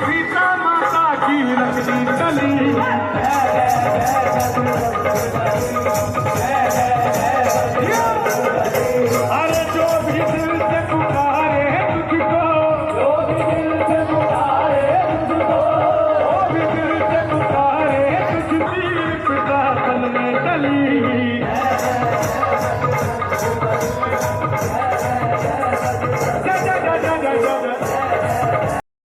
सीता माता की रखी चली अरे जो भी दिल से पुकारे तुझको जो भी दिल से पुकारे तुझको जो भी दिल से पुकारे तुझ तीर पिता तन में चली